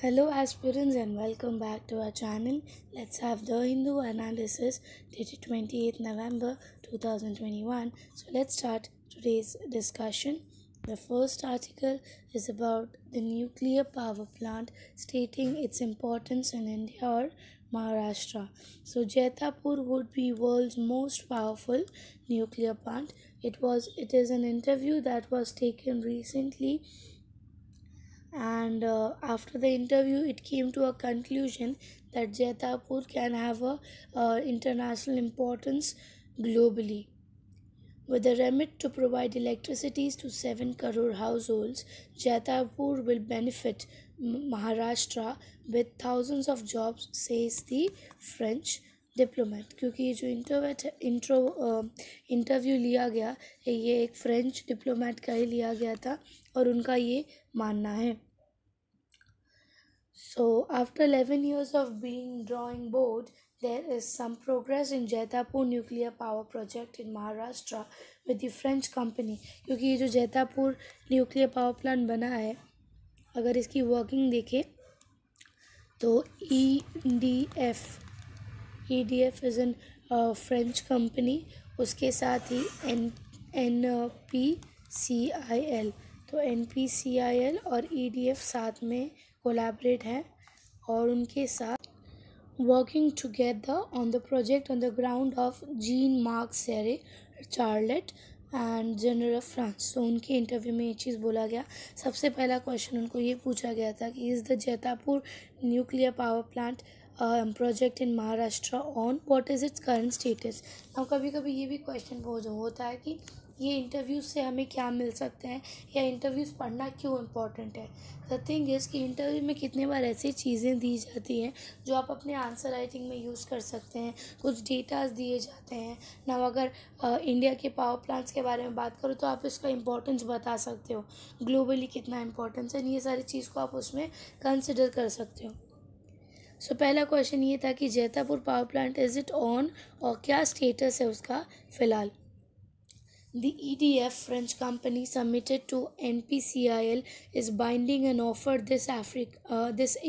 Hello aspirants and welcome back to our channel. Let's have the Hindu analysis dated 28th November 2021. So let's start today's discussion. The first article is about the nuclear power plant stating its importance in India or Maharashtra. So Jetapur would be world's most powerful nuclear plant. It is an interview that was taken recently, and after the interview it came to a conclusion that Jetapur can have a international importance globally. With a remit to provide electricity to 7 crore households, Jetapur will benefit Maharashtra with thousands of jobs, says the French diplomat. क्योंकि ये जो interview लिया गया ये एक French diplomat का ही लिया गया था और उनका ये मानना है. So, after 11 years of being drawing board, there is some progress in Jetapur nuclear power project in Maharashtra with the French company. क्योंकि ये जो जैतापुर न्यूक्लियर पावर प्लांट बना है, अगर इसकी वर्किंग देखें तो EDF is an French company, उसके साथ ही NPCIL, तो NPCIL और EDF साथ में कोलैबोरेट हैं और उनके साथ working together on the project on the ground of Jean Marc Serre Charlet and general of France. तो उनके इंटरव्यू में ये चीज़ बोला गया. सबसे पहला क्वेश्चन उनको ये पूछा गया था कि is the Jaitapur nuclear power plant project in Maharashtra on, what is its current status. अब कभी कभी ये भी क्वेश्चन होता है कि ये इंटरव्यूज़ से हमें क्या मिल सकते हैं या इंटरव्यूज़ पढ़ना क्यों इम्पॉर्टेंट है. द थिंग इज़ कि इंटरव्यू में कितने बार ऐसी चीज़ें दी जाती हैं जो आप अपने आंसर राइटिंग में यूज़ कर सकते हैं. कुछ डेटाज दिए जाते हैं ना. अगर इंडिया के पावर प्लांट्स के बारे में बात करूँ तो आप इसका इम्पोर्टेंस बता सकते हो, ग्लोबली कितना इम्पोर्टेंस है, ये सारी चीज़ को आप उसमें कंसिडर कर सकते हो. सो पहला क्वेश्चन ये था कि Jaitapur power plant is it on, और क्या स्टेटस है उसका फ़िलहाल. The EDF French company submitted to NPCIL is binding an offer this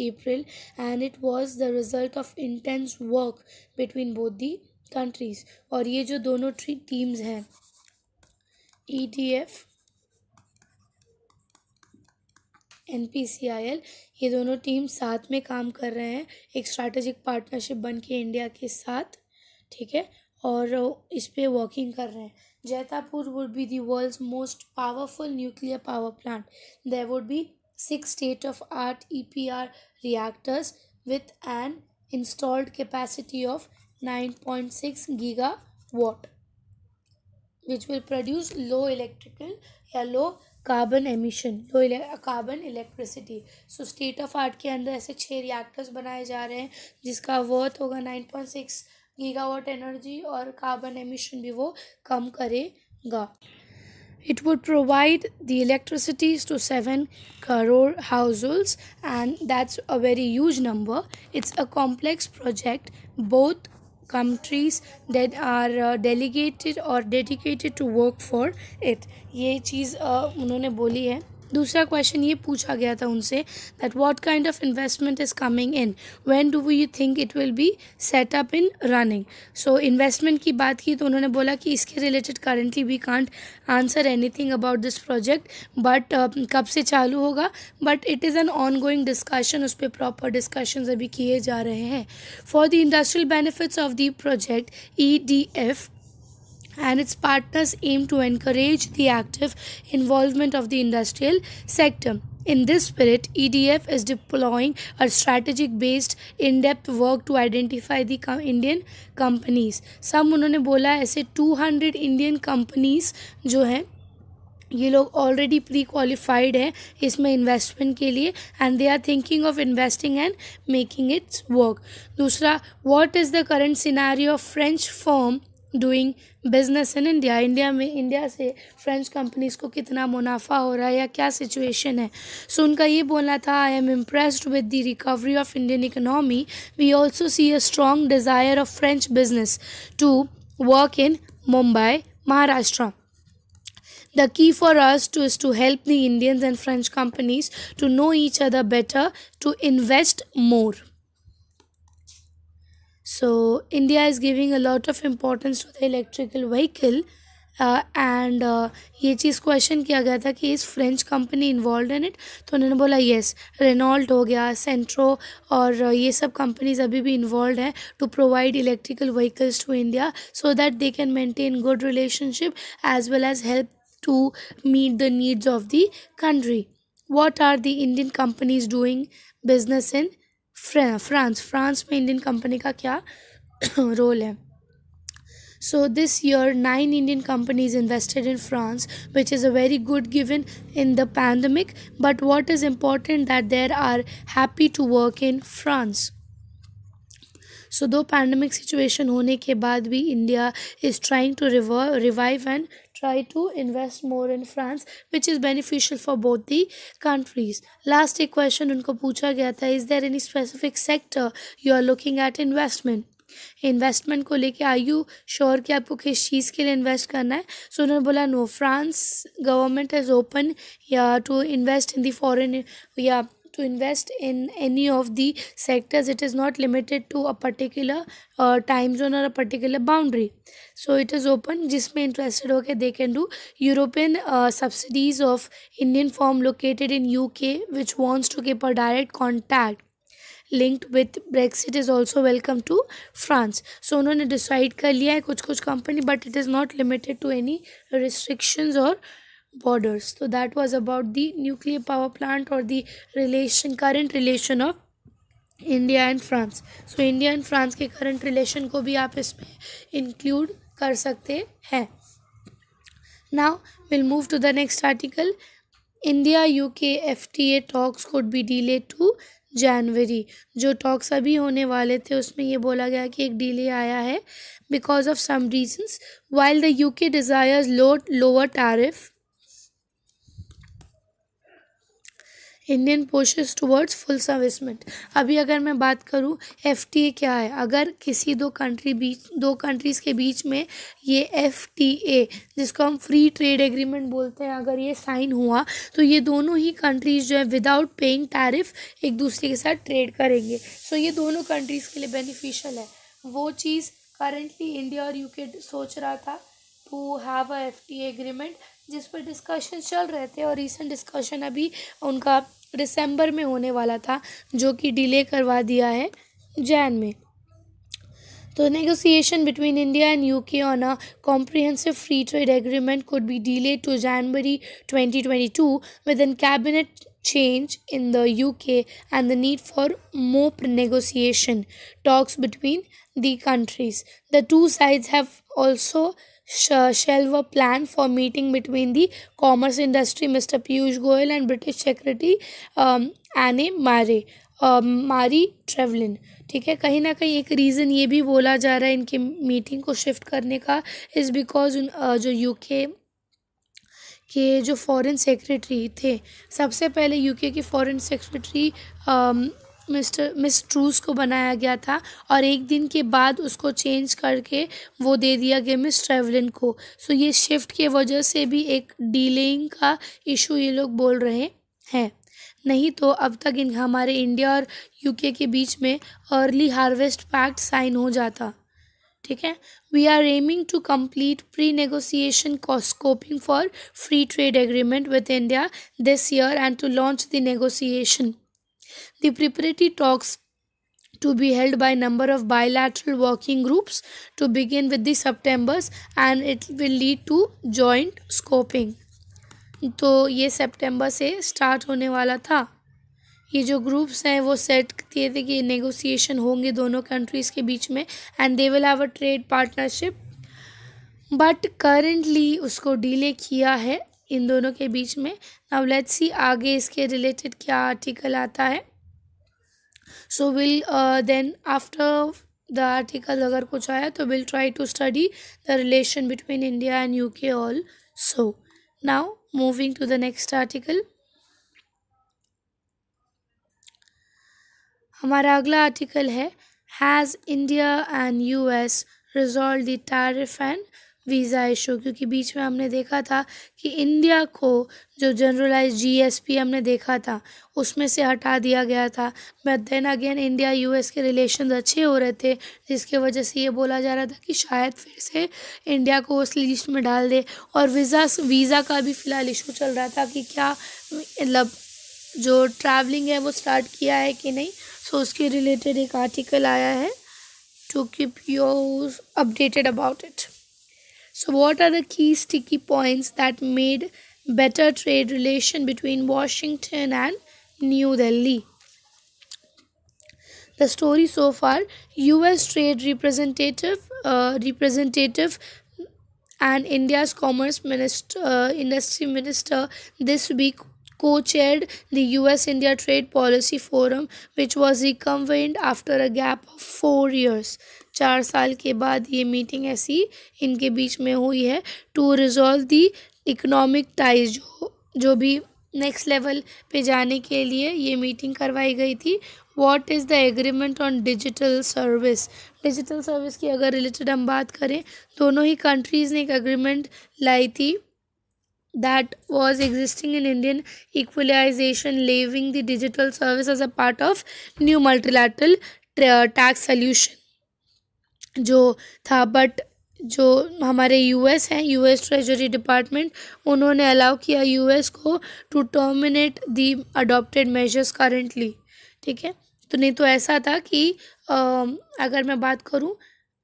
April, and it was the result of intense work between both the countries. और ये जो दोनों teams हैं EDF NPCIL, ये दोनों टीम साथ में काम कर रहे हैं एक स्ट्रैटेजिक पार्टनरशिप बन के इंडिया के साथ, ठीक है, और इस पे वर्किंग कर रहे हैं. Jaitapur would be the world's most powerful nuclear power plant. There would be 6 state-of-art EPR reactors with an installed capacity of 9.6 gigawatt, which will produce low carbon emission, carbon electricity. So state-of-art के अंदर ऐसे 6 reactors बनाए जा रहे हैं जिसका worth होगा 9.6 gigawatt energy और कार्बन एमिशन भी वो कम करेगा. It would provide the electricity to 7 crore households, and that's a very huge number. It's a complex project. Both countries that are delegated or dedicated to work for it. ये चीज़ उन्होंने बोली है. दूसरा question ये पूछा गया था उनसे that what kind of investment is coming in, when do you think it will be set up in running. So investment की बात की तो उन्होंने बोला कि इसके related currently we can't answer anything about this project, but कब से चालू होगा, but it is an ongoing discussion. उस पर प्रॉपर डिस्कशंस अभी किए जा रहे हैं. For the industrial benefits of the project EDF and its partners aim to encourage the active involvement of the industrial sector. In this spirit, EDF is deploying a strategic-based in-depth work to identify the Indian companies. Some उन्होंने बोला ऐसे 200 Indian companies जो हैं ये लोग already pre qualified है इसमें investment के लिए, and they are thinking of investing and making its work. दूसरा, what is the current scenario of French firm doing business in India. India से फ्रेंच कंपनीज़ को कितना मुनाफा हो रहा है या क्या सिचुएशन है. सो उनका ये बोलना था, I am impressed with the recovery of Indian economy. We also see a strong desire of French business to work in Mumbai, Maharashtra. The key for us is to help the Indians and French companies to know each other better, to invest more. So India is giving a lot of importance to the electrical vehicle, and ये चीज़ question किया गया था कि is French company involve in it, तो उन्होंने बोला yes, Renault हो गया, सेंट्रो और ये सब कंपनीज अभी भी इन्वॉल्व हैं to provide electrical vehicles to India so that they can maintain good relationship as well as help to meet the needs of the country. What are the Indian companies doing business in France? France में Indian company का क्या role है? So this year 9 Indian companies invested in France, which is a very good given in the pandemic, but what is important that they are happy to work in France. So though pandemic situation होने के बाद भी India is trying to revive and try to invest more in France, which is beneficial for both the countries. Last एक question उनको पूछा गया था, is there any specific sector you are looking at investment? Investment को लेके are you sure कि आपको किस चीज़ के लिए इन्वेस्ट करना है? सो उन्होंने बोला no, France government is open या to invest in the foreign या to invest in any of the sectors. It is not limited to a particular time zone or a particular boundary. So it is open. जिसमें interested हो के they can do. European subsidies of Indian firm located in UK which wants to keep a direct contact linked with Brexit is also welcome to France. So उन्होंने decide कर लिया है कुछ company, but it is not limited to any restrictions or borders. So that was about the nuclear power plant or the current relation of India and France. So India and France के current relation को भी आप इसमें include कर सकते हैं. Now we'll move to the next article. India UK FTA talks could be delayed to जनवरी. जो talks अभी होने वाले थे उसमें ये बोला गया कि एक डिले आया है because of some reasons. While the UK desires lower tariff, Indian pushes towards full servicement. अभी अगर मैं बात करूँ FTA क्या है, अगर किसी दो कंट्रीज़ के बीच में ये FTA जिसको हम फ्री ट्रेड एग्रीमेंट बोलते हैं, अगर ये साइन हुआ तो ये दोनों ही कंट्रीज़ जो है विदाउट पेइंग टैरिफ एक दूसरे के साथ ट्रेड करेंगे. सो ये दोनों कंट्रीज़ के लिए बेनिफिशियल है. वो चीज़ करंटली इंडिया और यूके सोच रहा था to have a FTA agreement जिस पर डिस्कशन चल रहे थे, और रिसेंट डिस्कशन अभी उनका दिसंबर में होने वाला था जो कि डिले करवा दिया है जैन में. तो negotiation between India and UK on a comprehensive free trade agreement could be delayed to January 2022 with a cabinet change in the UK and the need for more negotiation talks between the countries. The two sides have also shelve a plan for meeting between the commerce industry Mr. Piyush Goyal and British Secretary Anne Marie Trevelyan. ठीक है, कहीं ना कहीं एक reason ये भी बोला जा रहा है इनकी मीटिंग को शिफ्ट करने का इज़ बिकॉज जो यूके के जो फॉरेन सेक्रेटरी थे, सबसे पहले यूके की फॉरेन सेक्रेटरी मिस ट्रूस को बनाया गया था और एक दिन के बाद उसको चेंज करके वो दे दिया गया मिस ट्रेवलिन को. सो ये शिफ्ट के वजह से भी एक डीलेइंग का इशू ये लोग बोल रहे हैं. नहीं तो अब तक हमारे इंडिया और यूके के बीच में अर्ली हार्वेस्ट पैक्ट साइन हो जाता. ठीक है, we are aiming to complete pre negotiation scoping for free trade agreement with India this year and to launch the negotiation. The preparatory talks to be held by number of bilateral working groups to begin with the Septembers and it will lead to joint scoping. तो ये सितंबर से start होने वाला था. ये जो groups हैं वो सेट किए थे कि नेगोशिएशन होंगे दोनों कंट्रीज़ के बीच में and they will have a trade partnership, but currently उसको डिले किया है इन दोनों के बीच में. नाउ लेट्स सी आगे इसके रिलेटेड क्या आर्टिकल आता है. So will then after the article अगर कुछ आया तो will try to study the relation between India and UK also. Now moving to the next article. हमारा अगला आर्टिकल है has India and US resolved the tariff and visa issue, क्योंकि बीच में हमने देखा था कि इंडिया को जो जनरलाइज जीएसपी हमने देखा था उसमें से हटा दिया गया था, but then again India US के रिलेशंस अच्छे हो रहे थे, जिसके वजह से ये बोला जा रहा था कि शायद फिर से इंडिया को उस लिस्ट में डाल दे। और वीज़ा का भी फ़िलहाल इशू चल रहा था कि क्या मतलब जो ट्रैवलिंग है वो स्टार्ट किया है कि नहीं। सो उसके रिलेटेड एक आर्टिकल आया है to keep you updated about it. So what are the key sticky points that made better trade relation between Washington and New Delhi? The story so far: US trade representative and India's commerce minister, industry minister this week co-chaired the US-India Trade Policy Forum, which was reconvened after a gap of 4 years. 4 साल के बाद ये meeting ऐसी इनके बीच में हुई है to resolve the economic ties, जो भी नेक्स्ट लेवल पे जाने के लिए ये मीटिंग करवाई गई थी। What is the agreement on digital service? Digital service की अगर रिलेटेड हम बात करें, दोनों ही कंट्रीज़ ने एक एग्रीमेंट लाई थी that was existing in Indian equalization, leaving the digital service as a part of new multilateral tax solution जो था। बट जो हमारे यूएस हैं, यूएस ट्रेजरी डिपार्टमेंट, उन्होंने अलाउ किया यूएस को to terminate the adopted measures currently. ठीक है, तो नहीं तो ऐसा था कि अगर मैं बात करूं,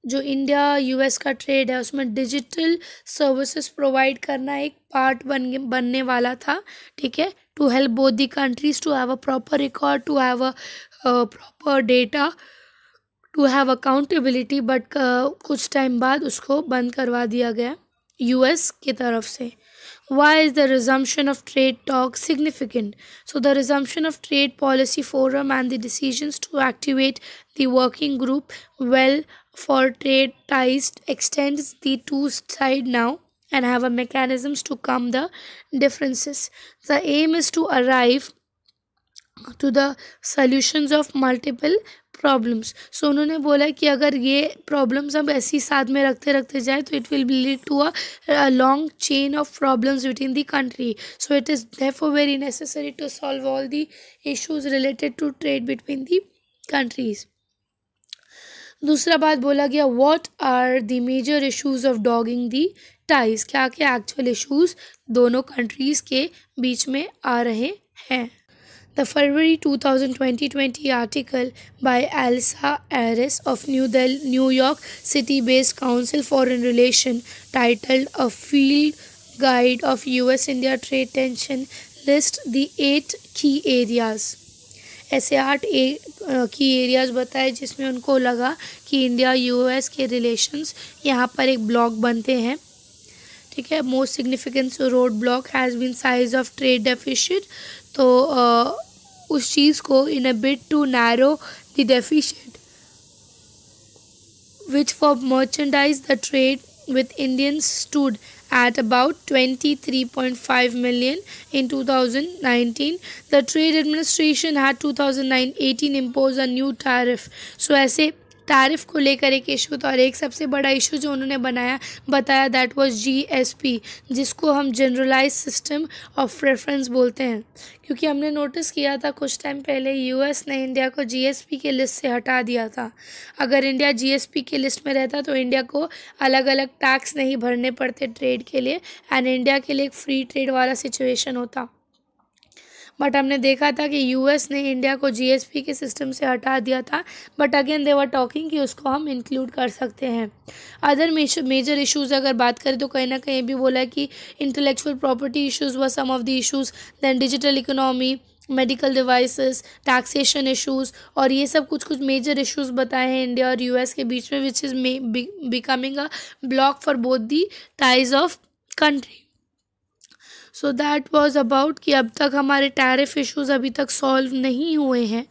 जो इंडिया यूएस का ट्रेड है उसमें डिजिटल सर्विसेज प्रोवाइड करना एक पार्ट बनने वाला था। ठीक है, to help both the countries to have a proper record, to have a proper data, to have accountability. But कुछ टाइम बाद उसको बंद करवा दिया गया यूएस की तरफ से। Why is the resumption of trade talks significant? So the resumption of Trade Policy Forum and the decisions to activate the working group well for trade ties extends the two sides now and have a mechanisms to calm the differences. The aim is to arrive to the solutions of multiple problems. So उन्होंने बोला कि अगर ये problems हम ऐसी साथ में रखते रखते जाए तो it will lead to a long chain of problems between the country. So it is therefore very necessary to solve all the issues related to trade between the countries. दूसरा बात बोला गया, what are the major issues of dogging the ties? क्या क्या actual issues दोनों countries के बीच में आ रहे हैं। The February 2020 article by Elsa Aris of New York City-based Council Foreign Relations titled A Field Guide of US-India Trade Tension lists the 8 key areas. ऐसे 8 की areas बताए जिसमें उनको लगा कि इंडिया यूएस के रिलेशंस यहाँ पर एक ब्लॉक बनते हैं। ठीक है, most significant road block has been size of trade deficit. तो उस चीज़ को in a bid to narrow the deficit which for merchandise the trade with Indians stood at about 23.5 million in 2019. The Trade Administration had 2018 imposed a new tariff. So ऐसे tariff को लेकर एक issue था, और एक सबसे बड़ा इशू जो उन्होंने बताया दैट वाज जीएसपी, जिसको हम जनरलाइज सिस्टम ऑफ प्रेफरेंस बोलते हैं। क्योंकि हमने नोटिस किया था कुछ टाइम पहले यूएस ने इंडिया को जीएसपी के लिस्ट से हटा दिया था। अगर इंडिया जीएसपी के लिस्ट में रहता तो इंडिया को अलग अलग टैक्स नहीं भरने पड़ते ट्रेड के लिए, एंड इंडिया के लिए एक फ्री ट्रेड वाला सिचुएशन होता। बट हमने देखा था कि यूएस ने इंडिया को जीएसपी के सिस्टम से हटा दिया था, but again they were talking कि उसको हम इंक्लूड कर सकते हैं। अदर मेजर इश्यूज़ अगर बात करें तो कहीं ना कहीं भी बोला कि intellectual property issues were some of the issues, then digital economy, medical devices, taxation issues, और ये सब कुछ मेजर इश्यूज़ बताए हैं इंडिया और यूएस के बीच में, which is becoming a block for both the ties of country. So that was about कि अब तक हमारे टैरिफ इश्यूज़ अभी तक सॉल्व नहीं हुए हैं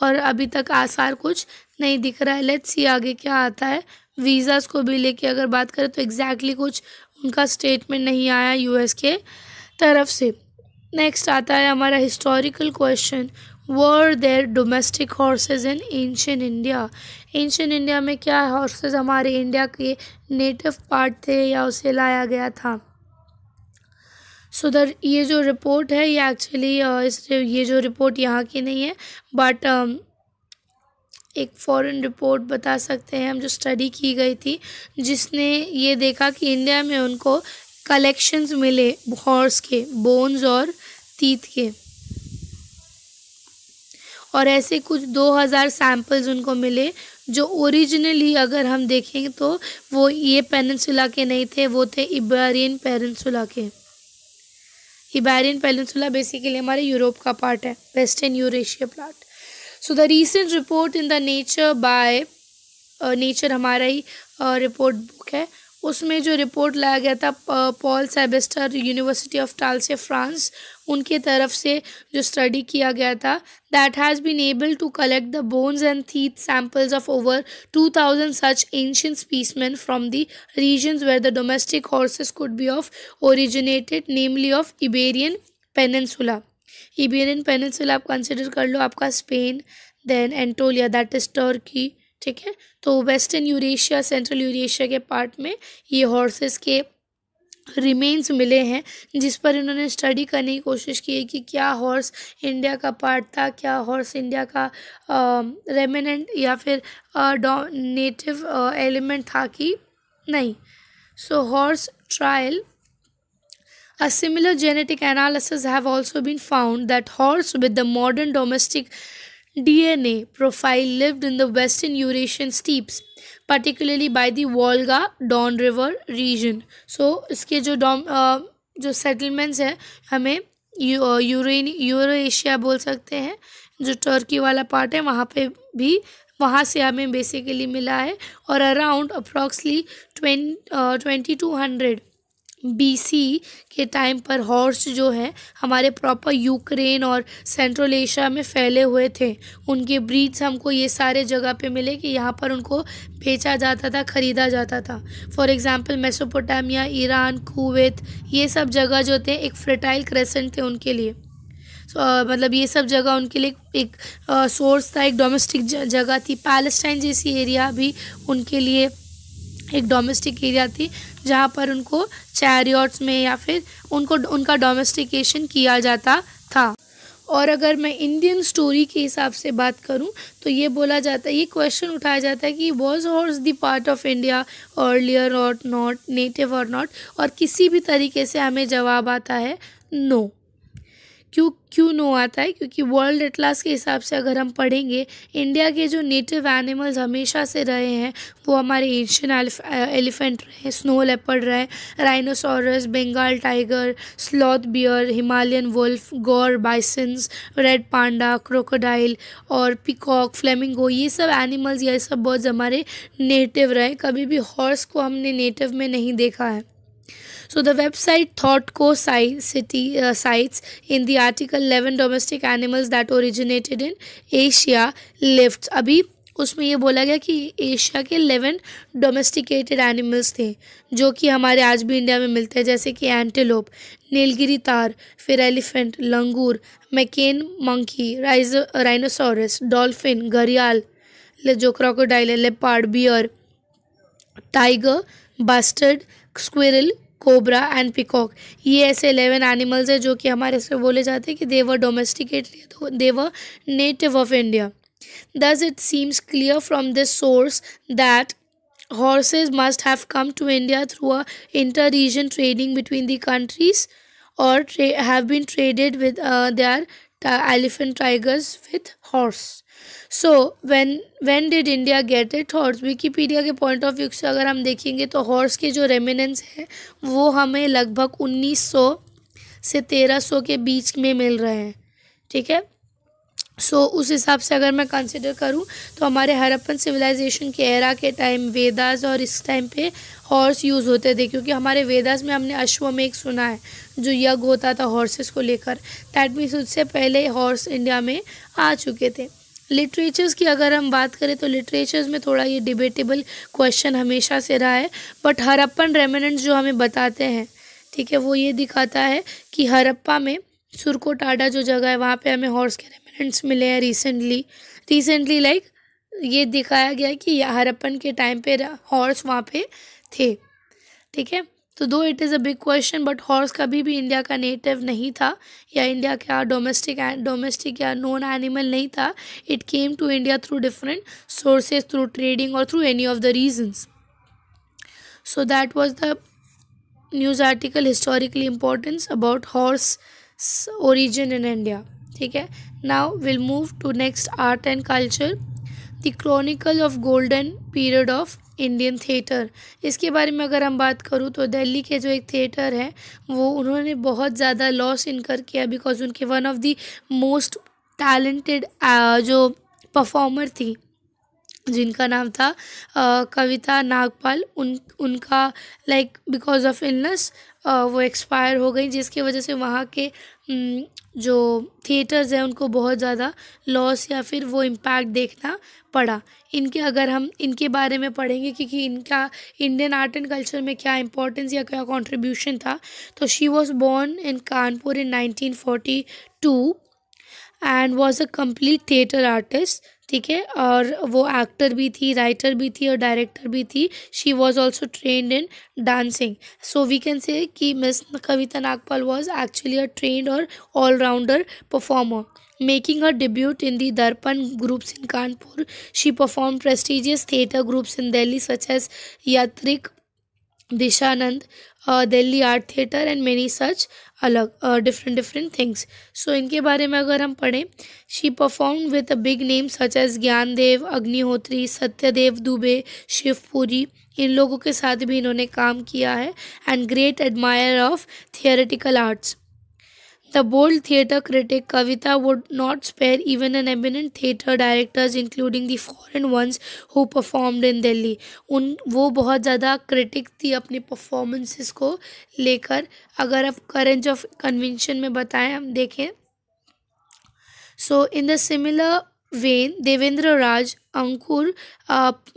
और अभी तक आसार कुछ नहीं दिख रहा है। लेट्स सी आगे क्या आता है। वीज़ाज़ को भी लेके अगर बात करें तो एग्जैक्टली कुछ उनका स्टेटमेंट नहीं आया यूएस के तरफ से। नेक्स्ट आता है हमारा historical question, were there domestic horse's in ancient India? Ancient India में क्या हॉर्सेज हमारे इंडिया के नेटिव पार्ट थे या उसे लाया गया था? सो ये जो रिपोर्ट है ये एक्चुअली ये जो रिपोर्ट यहाँ की नहीं है, बट एक फॉरेन रिपोर्ट बता सकते हैं हम, जो स्टडी की गई थी, जिसने ये देखा कि इंडिया में उनको कलेक्शंस मिले हॉर्स के बोन्स और टीथ के, और ऐसे कुछ 2000 सैंपल्स उनको मिले जो ओरिजिनली अगर हम देखें तो वो ये पेनिनसुला के नहीं थे, वो थे इबेरियन पेनिनसुला के। इबेरियन पेनिनसुला बेसिकली हमारे यूरोप का पार्ट है, western Eurasia part. So the recent report in the nature by nature हमारा ही रिपोर्ट बुक है, उसमें जो रिपोर्ट लाया गया था Paul Sabatier university of Toulouse France, उनके तरफ से जो स्टडी किया गया था, that has been able to collect the bones and teeth samples of over 2000 such ancient specimen from the regions where the domestic horses could be of originated, namely of Iberian peninsula. Iberian peninsula आप consider कर लो आपका Spain, then Anatolia that is Turkey, ठीक है। तो western Eurasia, central Eurasia के part में ये हॉर्सेस के रिमेन्स मिले हैं, जिस पर इन्होंने स्टडी करने की कोशिश की है कि क्या हॉर्स इंडिया का पार्ट था, क्या हॉर्स इंडिया का रेमिनेंट या फिर नेटिव एलिमेंट था कि नहीं। So horse trial A similar genetic analysis have also been found that horse with the modern domestic DNA profile lived in the western Eurasian steppes, particularly by the Volga-Don River region. So इसके जो settlements है हमें यूरोएशिया बोल सकते हैं, जो Turkey वाला part है वहाँ पे भी, वहाँ से हमें बेसिकली मिला है। और अराउंड अप्रॉक्सली 2200 BC के टाइम पर हॉर्स जो है हमारे प्रॉपर यूक्रेन और सेंट्रल एशिया में फैले हुए थे। उनके ब्रीड्स हमको ये सारे जगह पे मिले कि यहाँ पर उनको बेचा जाता था, ख़रीदा जाता था। For example Mesopotamia, Iran, Kuwait, ये सब जगह जो थे एक फर्टाइल क्रेसेंट थे उनके लिए। मतलब ये सब जगह उनके लिए एक सोर्स था, एक डोमेस्टिक जगह थी। पैलेस्टाइन जैसी एरिया भी उनके लिए एक डोमेस्टिक एरिया थी, जहाँ पर उनको चैरियट्स में या फिर उनका डोमेस्टिकेशन किया जाता था। और अगर मैं इंडियन स्टोरी के हिसाब से बात करूं तो ये बोला जाता है, ये क्वेश्चन उठाया जाता है कि was horse the part of India earlier और नॉट, नेटिव और नॉट, और किसी भी तरीके से हमें जवाब आता है नो। क्यों नो आता है? क्योंकि वर्ल्ड एटलास के हिसाब से अगर हम पढ़ेंगे, इंडिया के जो नेटिव एनिमल्स हमेशा से रहे हैं वो हमारे एशियन एलिफेंट रहे, स्नो लेपर्ड रहे, rhinoceros, Bengal tiger, sloth bear, Himalayan wolf, gaur, bisons, red panda, crocodile और पिकॉक, फ्लेमिंगो, ये सब एनिमल्स, ये सब बर्ड्स हमारे नेटिव रहे। कभी भी हॉर्स को हमने नेटिव में नहीं देखा है। So the website ThoughtCo cites in the article 11 domestic animals that originated in Asia lifts. अभी उसमें ये बोला गया कि एशिया के 11 डोमेस्टिकेटेड एनिमल्स थे जो कि हमारे आज भी इंडिया में मिलते हैं, जैसे कि एंटेलोप, नीलगिरी तार, फिर elephant, langur, macaque monkey, rhinoceros, dolphin, घड़ियाल, जो क्रोकोडाइल है, leopard, bear, tiger, bustard, squirrel, cobra and peacock. ये ऐसे 11 एनिमल्स हैं जो कि हमारे से बोले जाते हैं कि they were domesticated, they were native of India. Thus it seems clear from this source that horses must have come to India through a inter-region trading between the countries, or have been traded with their elephant tigers with horse. So when did India get it horse? Wikipedia के point of view से अगर हम देखेंगे तो horse के जो remnants है वो हमें लगभग 1900 से 1300 के बीच में मिल रहे हैं, ठीक है। सो उस हिसाब से अगर मैं कंसिडर करूं तो हमारे हड़प्पन सिविलाइजेशन के एरा के टाइम वेदास और इस टाइम पे हॉर्स यूज़ होते थे, क्योंकि हमारे वेदास में हमने अश्वमेघ सुना है जो यज्ञ होता था हॉर्सेस को लेकर। दैट मीन्स उससे पहले हॉर्स इंडिया में आ चुके थे। लिटरेचर्स की अगर हम बात करें तो लिटरेचर्स में थोड़ा ये डिबेटेबल क्वेश्चन हमेशा से रहा है, बट हड़प्पन रेमिनेंट्स जो हमें बताते हैं, ठीक है, वो ये दिखाता है कि हड़प्पा में सुरकोटाडा जो जगह है वहाँ पे हमें हॉर्स के रेमिनेंट्स फुटप्रिंट्स मिले हैं रिसेंटली लाइक ये दिखाया गया है कि हड़प्पन के टाइम पे हॉर्स वहाँ पे थे, ठीक है। तो दो it is a big question, but horse कभी भी इंडिया का नेटिव नहीं था, या इंडिया का डोमेस्टिक या नॉन एनिमल नहीं था। It came to India through different sources, through trading और through any of the regions. So that was the news article historically importance about horse origin in India, ठीक है। Now will move to next art and culture, the chronicle of golden period of Indian theatre. इसके बारे में अगर हम बात करूँ तो दिल्ली के जो एक थिएटर है वो उन्होंने बहुत ज़्यादा लॉस इनकर किया, बिकॉज उनके one of the most talented जो परफॉर्मर थी जिनका नाम था कविता नागपाल, उनका लाइक बिकॉज ऑफ इलनेस वो एक्सपायर हो गई, जिसकी वजह से वहाँ के जो थिएटर्स हैं उनको बहुत ज़्यादा लॉस या फिर वो इम्पैक्ट देखना पड़ा। अगर हम इनके बारे में पढ़ेंगे कि इनका इंडियन आर्ट एंड कल्चर में क्या इंपॉर्टेंस या क्या कंट्रीब्यूशन था, तो she was born in Kanpur in 1942 and was a complete theatre artist, ठीक है। और वो एक्टर भी थी, राइटर भी थी और डायरेक्टर भी थी। She was also trained in dancing. So we can say कि miss Kavita Nagpal was actually a trained और allrounder performer, making her debut in the Darpan groups in Kanpur. She performed prestigious theatre groups in Delhi such as Yatrik, Dishanand, Delhi Art Theatre and many such अलग different things. So इनके बारे में अगर हम पढ़ें, she performed with a big name such as Gyandev, Agnihotri, Satyadev Dubey, Shivpuri, इन लोगों के साथ भी इन्होंने काम किया है, and great admirer of theoretical arts. The bold theatre critic Kavita would not spare even an eminent theatre directors including the foreign ones who performed in Delhi. वो बहुत ज़्यादा क्रिटिक थी अपनी परफॉर्मेंसेस को लेकर। अगर आप करेंट ऑफ कन्वेंशन में बताएं, हम देखें, so in the similar vein, Devendra Raj Ankur,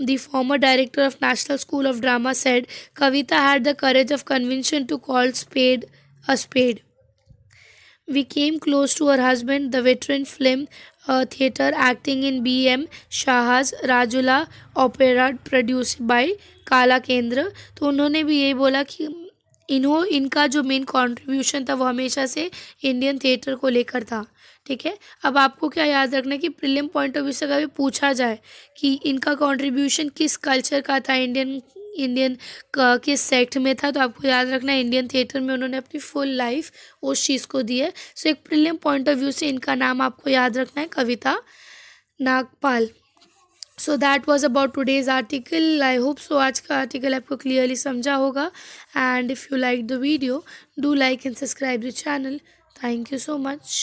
the former director of National School of Drama, said Kavita had the courage of conviction to call spade a spade. We came close to her husband, the veteran film theatre acting in B.M. Shah's Rajula opera produced by काला केंद्र। तो उन्होंने भी यही बोला कि इनका जो मेन कंट्रीब्यूशन था वो हमेशा से इंडियन थिएटर को लेकर था, ठीक है। अब आपको क्या याद रखना है कि प्रीलिम पॉइंट ऑफ व्यू से कभी पूछा जाए कि इनका कंट्रीब्यूशन किस कल्चर का था, इंडियन किस सेक्ट में था, तो आपको याद रखना है इंडियन थिएटर में उन्होंने अपनी फुल लाइफ उस चीज़ को दी है। सो एक प्रीलिम पॉइंट ऑफ व्यू से इनका नाम आपको याद रखना है, Kavita Nagpal. So that was about today's article. I hope so आज का आर्टिकल आपको क्लियरली समझा होगा, and if you like the video do like and subscribe the channel. Thank you so much.